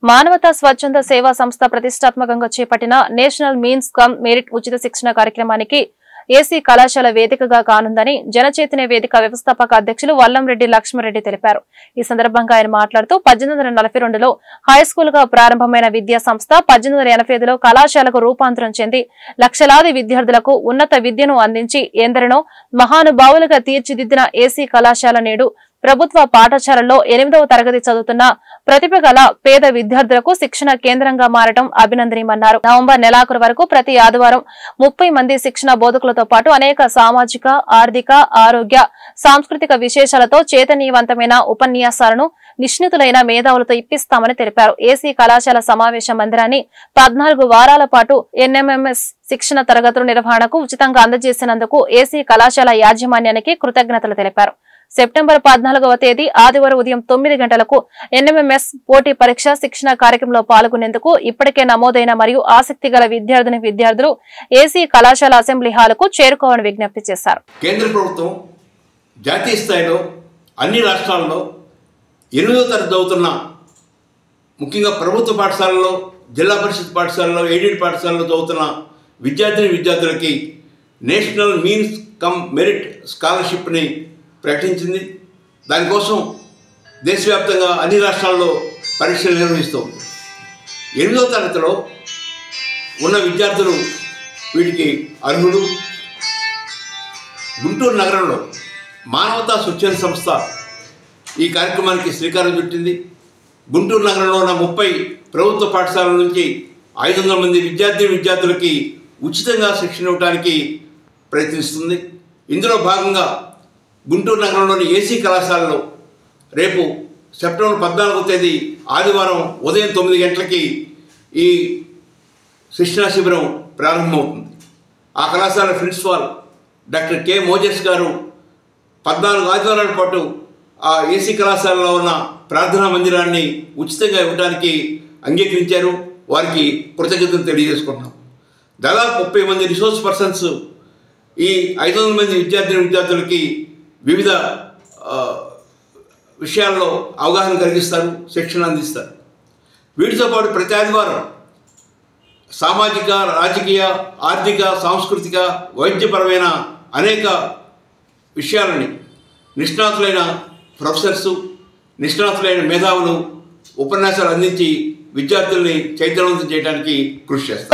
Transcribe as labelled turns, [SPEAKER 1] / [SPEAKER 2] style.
[SPEAKER 1] మానవతా స్వచ్ఛంద సేవా సంస్థ ప్రతిష్టాత్మకంగా చేపట్టిన నేషనల్ మీన్స్ కమ్ మెరిట్ ఉచిత శిక్షణ కార్యక్రమానికి ఏసీ కళాశాల వేదికగా కానుందని జనచైతన్య వేదిక వ్యవస్థాపక అధ్యక్షులు వల్లంరెడ్డి లక్ష్మారెడ్డి తెలిపారు. ఈ సందర్భంగా ఆయన మాట్లాడుతూ 1842లో హైస్కూల్ గా ప్రారంభమైన విద్యా సంస్థ 1885లో కళాశాలకు రూపాంతరం చెంది లక్షలాది విద్యార్థులకు ఉన్నత విద్యను అందించి ఎందరినో మహానుభావులుగా తీర్చిదిద్దిన ఏసీ కళాశాల నేడు ప్రభుత్వ పాఠశాలల్లో 8వ తరగతి చదువుతున్న ప్రతిభ గల పేద విద్యార్థులకు శిక్షణ కేంద్రంగా మారడం అభినందనీయమన్నారు. నవంబర్ నెలాఖరు వరకు ప్రతి ఆదివారం 30 మంది శిక్షణ బోధకులతో పాటు అనేక సామాజిక, ఆర్థిక, ఆరోగ్య, సాంస్కృతిక విశేషాలతో చైతన్యవంతమైన ఉపన్యాసాలను నిష్ణితులైన మేధావులతో ఇప్పిస్తామని తెలిపారు. ఏసీ కళాశాల సమావేశ మందిరాన్ని 14 వారాల పాటు ఎన్ఎంఎంఎస్ శిక్షణ తరగతుల నిర్వహణకు ఉచితంగా అందజేసినందుకు ఏసీ కళాశాల యాజమాన్యానికి కృతజ్ఞతలు తెలిపారు. సెప్టెంబర్ 14వ తేదీ ఆదివారం ఉదయం 9 గంటలకు ఎన్ఎంఎంఎస్ పోటీ పరీక్ష శిక్షణ కార్యక్రమంలో పాల్గొనేందుకు ఇప్పటికే నమోదైన మరియు ఆసక్తి గల విద్యార్థులు ఏసీ కళాశాల అసెంబ్లీ హాలుకు చేరుకోవాలని విజ్ఞప్తి చేశారు.
[SPEAKER 2] కేంద్ర ప్రభుత్వం జాతీయ స్థాయిలో అన్ని రాష్ట్రాల్లో 8వ తరగతి చదువుతున్న ముఖ్యంగా ప్రభుత్వ పాఠశాలలో, జిల్లా పరిషత్ పాఠశాలలో, ఎయిడెడ్ పాఠశాలలో చదువుతున్న విద్యార్థులకి నేషనల్ మీన్స్ కమ్ మెరిట్ స్కాలర్షిప్ని ప్రకటించింది. దానికోసం దేశవ్యాప్తంగా అన్ని రాష్ట్రాల్లో పరీక్షలు నిర్వహిస్తుంది. 8వ తరగతిలో ఉన్న విద్యార్థులు వీటికి అర్హులు. గుంటూరు నగరంలో మానవతా స్వచ్ఛంద సంస్థ ఈ కార్యక్రమానికి శ్రీకారం చుట్టింది. గుంటూరు నగరంలో ఉన్న 30 ప్రభుత్వ పాఠశాలల నుంచి 500 మంది విద్యార్థులకి ఉచితంగా శిక్షణ ఇవ్వడానికి ప్రయత్నిస్తుంది. ఇందులో భాగంగా గుంటూరు నగరంలోని ఏసీ కళాశాలలో రేపు సెప్టెంబర్ 14వ తేదీ ఆదివారం ఉదయం 9 గంటలకి ఈ శిక్షణా శిబిరం ప్రారంభమవుతుంది. ఆ కళాశాల ప్రిన్సిపాల్ డాక్టర్ కె మోజెస్ గారు 14 ఆదివారాల పాటు ఆ ఏసీ కళాశాలలో ఉన్న ప్రార్థనా మందిరాన్ని ఉచితంగా ఇవ్వడానికి అంగీకరించారు. వారికి కృతజ్ఞతలు తెలియజేసుకుంటున్నాం. దాదాపు 30 మంది రిసోర్స్ పర్సన్స్ ఈ 500 మంది విద్యార్థులకి వివిధ విషయాల్లో అవగాహన కలిగిస్తారు, శిక్షణ అందిస్తారు. వీటితో పాటు ప్రతి ఆదివారం సామాజిక, రాజకీయ, ఆర్థిక, సాంస్కృతిక, వైద్యపరమైన అనేక విషయాలని నిష్ణాతులైన ప్రొఫెసర్సు, నిష్ణాతులైన మేధావులు ఉపన్యాసాలు అందించి విద్యార్థుల్ని చైతన్యవంతం చేయడానికి కృషి చేస్తారు.